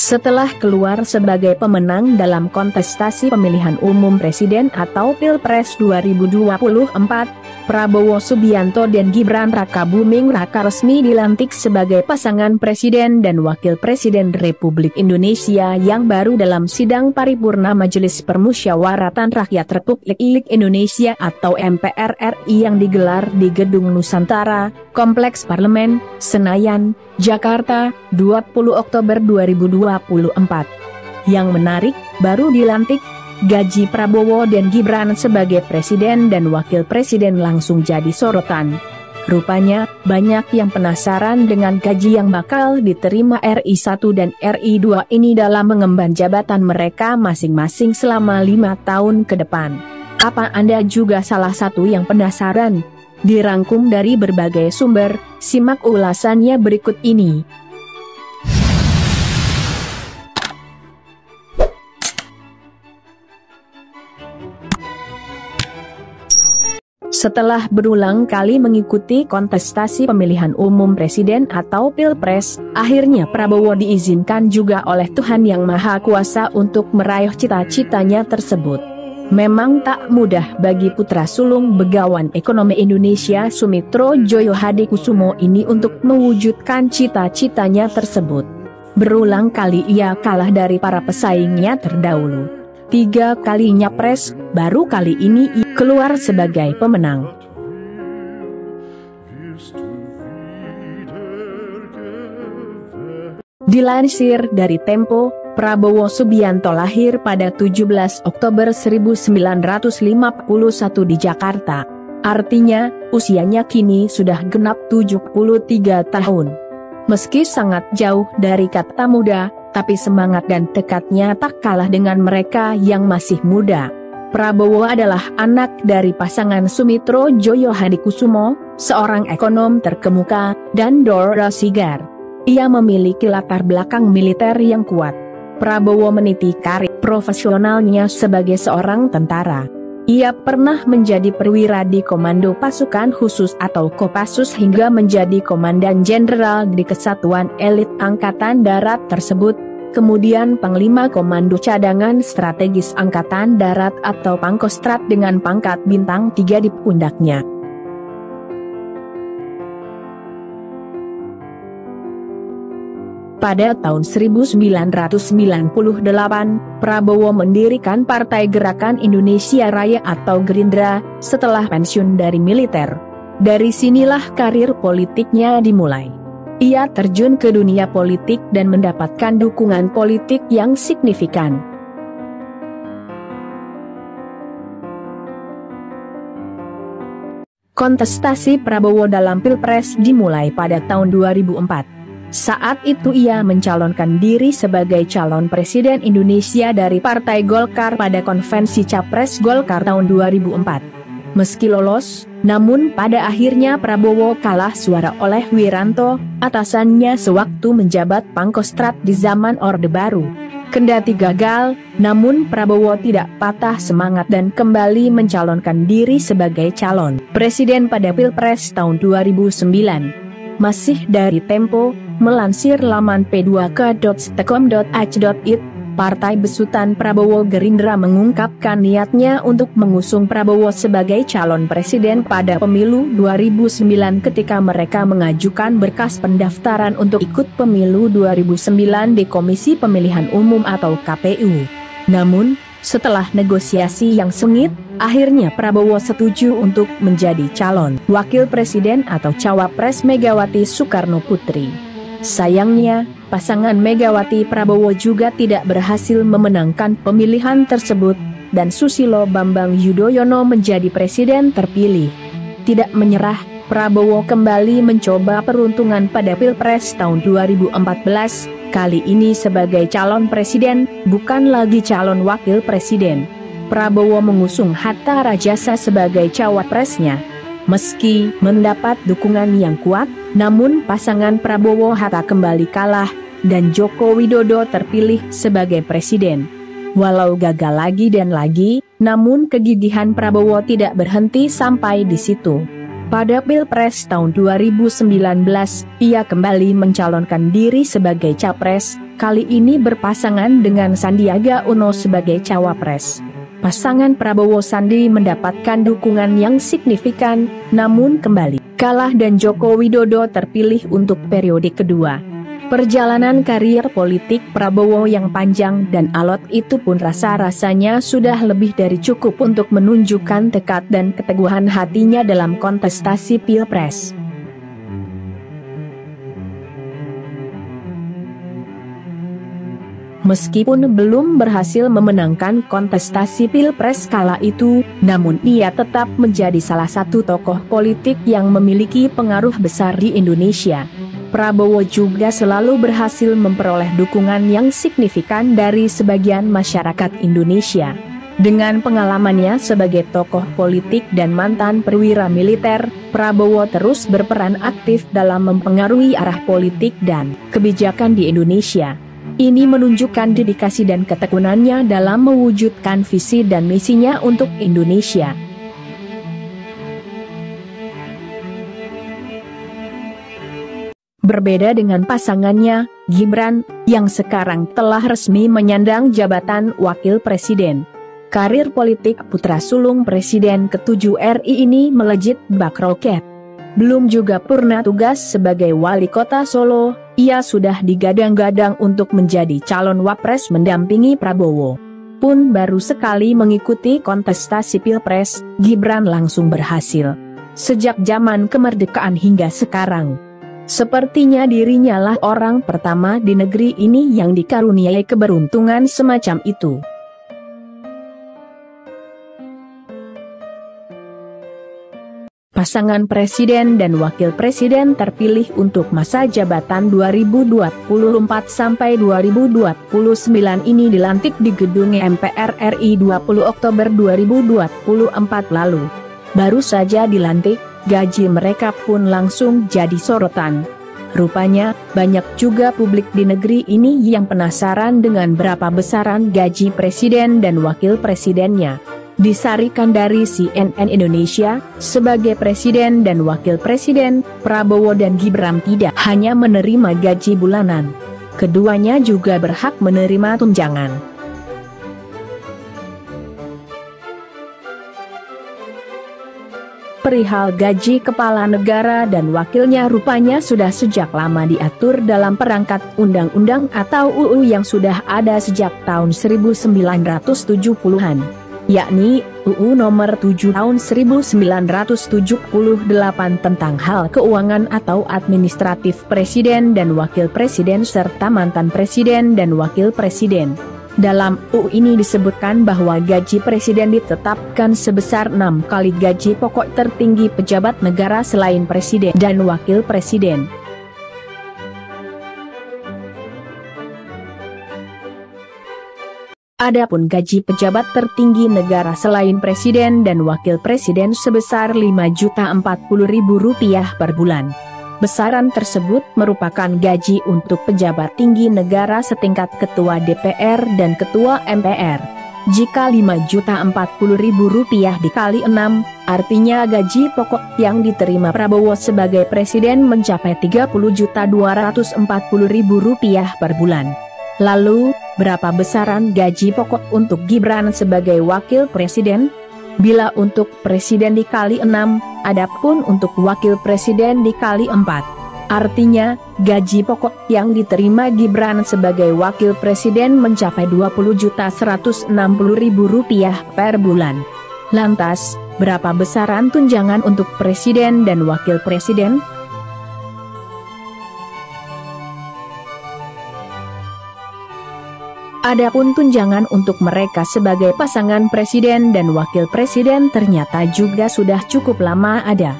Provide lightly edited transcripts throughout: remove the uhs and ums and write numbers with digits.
Setelah keluar sebagai pemenang dalam kontestasi pemilihan umum presiden atau Pilpres 2024, Prabowo Subianto dan Gibran Rakabuming Raka resmi dilantik sebagai pasangan presiden dan wakil presiden Republik Indonesia yang baru dalam sidang paripurna Majelis Permusyawaratan Rakyat Republik Indonesia atau MPR RI yang digelar di Gedung Nusantara, Kompleks Parlemen, Senayan, Jakarta, 20 Oktober 2024. Yang menarik, baru dilantik, gaji Prabowo dan Gibran sebagai presiden dan wakil presiden langsung jadi sorotan. Rupanya, banyak yang penasaran dengan gaji yang bakal diterima RI 1 dan RI 2 ini dalam mengemban jabatan mereka masing-masing selama 5 tahun ke depan. Apa Anda juga salah satu yang penasaran? Dirangkum dari berbagai sumber, simak ulasannya berikut ini. Setelah berulang kali mengikuti kontestasi pemilihan umum presiden atau Pilpres, akhirnya Prabowo diizinkan juga oleh Tuhan Yang Maha Kuasa untuk meraih cita-citanya tersebut. Memang tak mudah bagi putra sulung Begawan Ekonomi Indonesia Sumitro Joyo Hadikusumo ini untuk mewujudkan cita-citanya tersebut. Berulang kali ia kalah dari para pesaingnya terdahulu. 3 kali nyapres, baru kali ini ia keluar sebagai pemenang. Dilansir dari Tempo, Prabowo Subianto lahir pada 17 Oktober 1951 di Jakarta. Artinya, usianya kini sudah genap 73 tahun. Meski sangat jauh dari kata muda, tapi semangat dan tekadnya tak kalah dengan mereka yang masih muda. Prabowo adalah anak dari pasangan Sumitro Joyo Hadikusumo, seorang ekonom terkemuka, dan Dora Sigar. Ia memiliki latar belakang militer yang kuat. Prabowo meniti karir profesionalnya sebagai seorang tentara. Ia pernah menjadi perwira di Komando Pasukan Khusus atau Kopassus hingga menjadi Komandan Jenderal di Kesatuan Elit Angkatan Darat tersebut, kemudian Panglima Komando Cadangan Strategis Angkatan Darat atau Pangkostrat dengan pangkat bintang 3 di pundaknya. Pada tahun 1998, Prabowo mendirikan Partai Gerakan Indonesia Raya atau Gerindra, setelah pensiun dari militer. Dari sinilah karir politiknya dimulai. Ia terjun ke dunia politik dan mendapatkan dukungan politik yang signifikan. Kontestasi Prabowo dalam Pilpres dimulai pada tahun 2004. Saat itu ia mencalonkan diri sebagai calon presiden Indonesia dari Partai Golkar pada konvensi Capres Golkar tahun 2004. Meski lolos, namun pada akhirnya Prabowo kalah suara oleh Wiranto, atasannya sewaktu menjabat Pangkostrat di zaman Orde Baru. Kendati gagal, namun Prabowo tidak patah semangat dan kembali mencalonkan diri sebagai calon presiden pada Pilpres tahun 2009. Masih dari Tempo, melansir laman p2k.stecom.ach.it, Partai Besutan Prabowo Gerindra mengungkapkan niatnya untuk mengusung Prabowo sebagai calon presiden pada pemilu 2009 ketika mereka mengajukan berkas pendaftaran untuk ikut pemilu 2009 di Komisi Pemilihan Umum atau KPU. Namun, setelah negosiasi yang sengit, akhirnya Prabowo setuju untuk menjadi calon wakil presiden atau cawapres Megawati Soekarno Putri. Sayangnya, pasangan Megawati Prabowo juga tidak berhasil memenangkan pemilihan tersebut, dan Susilo Bambang Yudhoyono menjadi presiden terpilih. Tidak menyerah, Prabowo kembali mencoba peruntungan pada Pilpres tahun 2014, kali ini sebagai calon presiden, bukan lagi calon wakil presiden. Prabowo mengusung Hatta Rajasa sebagai cawapresnya. Meski mendapat dukungan yang kuat, namun pasangan Prabowo Hatta kembali kalah, dan Joko Widodo terpilih sebagai presiden. Walau gagal lagi dan lagi, namun kegigihan Prabowo tidak berhenti sampai di situ. Pada Pilpres tahun 2019, ia kembali mencalonkan diri sebagai capres, kali ini berpasangan dengan Sandiaga Uno sebagai cawapres. Pasangan Prabowo Sandi mendapatkan dukungan yang signifikan, namun kembali kalah dan Joko Widodo terpilih untuk periode kedua. Perjalanan karir politik Prabowo yang panjang dan alot itu pun rasa-rasanya sudah lebih dari cukup untuk menunjukkan tekad dan keteguhan hatinya dalam kontestasi Pilpres. Meskipun belum berhasil memenangkan kontestasi Pilpres kala itu, namun ia tetap menjadi salah satu tokoh politik yang memiliki pengaruh besar di Indonesia. Prabowo juga selalu berhasil memperoleh dukungan yang signifikan dari sebagian masyarakat Indonesia. Dengan pengalamannya sebagai tokoh politik dan mantan perwira militer, Prabowo terus berperan aktif dalam mempengaruhi arah politik dan kebijakan di Indonesia. Ini menunjukkan dedikasi dan ketekunannya dalam mewujudkan visi dan misinya untuk Indonesia. Berbeda dengan pasangannya, Gibran, yang sekarang telah resmi menyandang jabatan Wakil Presiden. Karir politik putra sulung Presiden ke-7 RI ini melejit bak roket. Belum juga purna tugas sebagai wali kota Solo, ia sudah digadang-gadang untuk menjadi calon wapres mendampingi Prabowo. Pun baru sekali mengikuti kontestasi Pilpres, Gibran langsung berhasil. Sejak zaman kemerdekaan hingga sekarang, sepertinya dirinya lah orang pertama di negeri ini yang dikaruniai keberuntungan semacam itu. Pasangan presiden dan wakil presiden terpilih untuk masa jabatan 2024 sampai 2029 ini dilantik di gedung MPR RI 20 Oktober 2024 lalu. Baru saja dilantik, gaji mereka pun langsung jadi sorotan. Rupanya, banyak juga publik di negeri ini yang penasaran dengan berapa besaran gaji presiden dan wakil presidennya. Disarikan dari CNN Indonesia, sebagai presiden dan wakil presiden, Prabowo dan Gibran tidak hanya menerima gaji bulanan. Keduanya juga berhak menerima tunjangan. Perihal gaji kepala negara dan wakilnya rupanya sudah sejak lama diatur dalam perangkat undang-undang atau UU yang sudah ada sejak tahun 1970-an. Yakni UU Nomor 7 Tahun 1978 tentang hal keuangan atau administratif presiden dan wakil presiden serta mantan presiden dan wakil presiden. Dalam UU ini disebutkan bahwa gaji presiden ditetapkan sebesar 6 kali gaji pokok tertinggi pejabat negara selain presiden dan wakil presiden. Adapun gaji pejabat tertinggi negara selain presiden dan wakil presiden sebesar Rp5.040.000 per bulan. Besaran tersebut merupakan gaji untuk pejabat tinggi negara setingkat ketua DPR dan ketua MPR. Jika Rp5.040.000 dikali 6, artinya gaji pokok yang diterima Prabowo sebagai presiden mencapai Rp30.240.000 per bulan. Lalu, berapa besaran gaji pokok untuk Gibran sebagai wakil presiden? Bila untuk presiden dikali 6, adapun untuk wakil presiden dikali 4. Artinya, gaji pokok yang diterima Gibran sebagai wakil presiden mencapai Rp20.160.000 per bulan. Lantas, berapa besaran tunjangan untuk presiden dan wakil presiden? Adapun tunjangan untuk mereka sebagai pasangan presiden dan wakil presiden ternyata juga sudah cukup lama ada.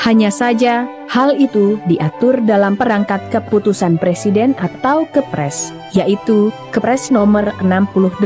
Hanya saja, hal itu diatur dalam perangkat keputusan presiden atau Kepres, yaitu Kepres nomor 68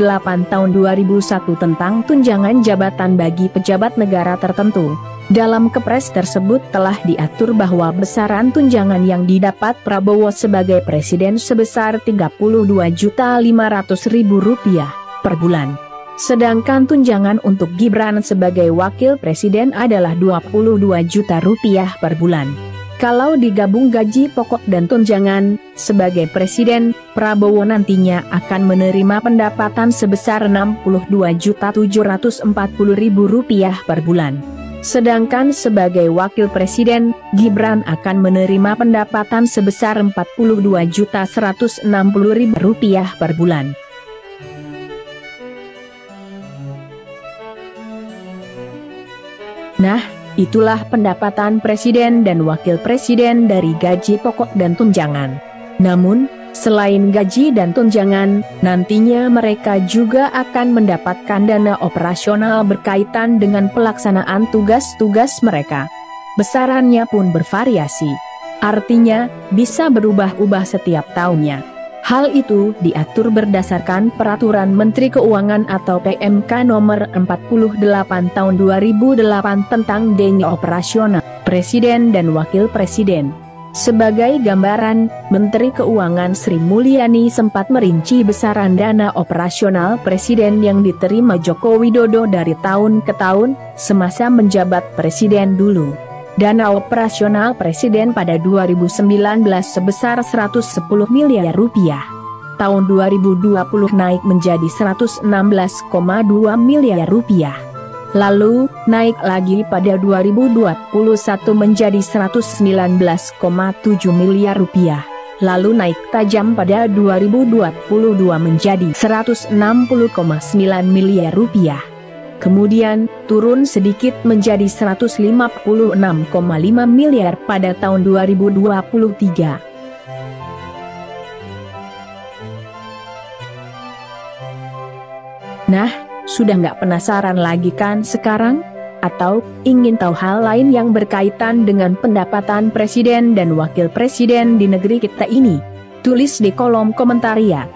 tahun 2001 tentang tunjangan jabatan bagi pejabat negara tertentu. Dalam Kepres tersebut telah diatur bahwa besaran tunjangan yang didapat Prabowo sebagai presiden sebesar Rp32.500.000 per bulan. Sedangkan tunjangan untuk Gibran sebagai wakil presiden adalah 22 juta rupiah per bulan. Kalau digabung gaji pokok dan tunjangan, sebagai presiden, Prabowo nantinya akan menerima pendapatan sebesar 62.740.000 rupiah per bulan. Sedangkan sebagai wakil presiden, Gibran akan menerima pendapatan sebesar 42.160.000 rupiah per bulan. Nah, itulah pendapatan presiden dan wakil presiden dari gaji pokok dan tunjangan. Namun, selain gaji dan tunjangan, nantinya mereka juga akan mendapatkan dana operasional berkaitan dengan pelaksanaan tugas-tugas mereka. Besarannya pun bervariasi. Artinya, bisa berubah-ubah setiap tahunnya. Hal itu diatur berdasarkan Peraturan Menteri Keuangan atau PMK nomor 48 tahun 2008 tentang dana operasional Presiden dan Wakil Presiden. Sebagai gambaran, Menteri Keuangan Sri Mulyani sempat merinci besaran dana operasional Presiden yang diterima Joko Widodo dari tahun ke tahun, semasa menjabat Presiden dulu. Dana operasional Presiden pada 2019 sebesar 110 miliar rupiah. Tahun 2020 naik menjadi 116,2 miliar rupiah. Lalu, naik lagi pada 2021 menjadi 119,7 miliar rupiah. Lalu naik tajam pada 2022 menjadi 160,9 miliar rupiah. Kemudian, turun sedikit menjadi 156,5 miliar pada tahun 2023. Nah, sudah nggak penasaran lagi kan sekarang? Atau, ingin tahu hal lain yang berkaitan dengan pendapatan presiden dan wakil presiden di negeri kita ini? Tulis di kolom komentar ya.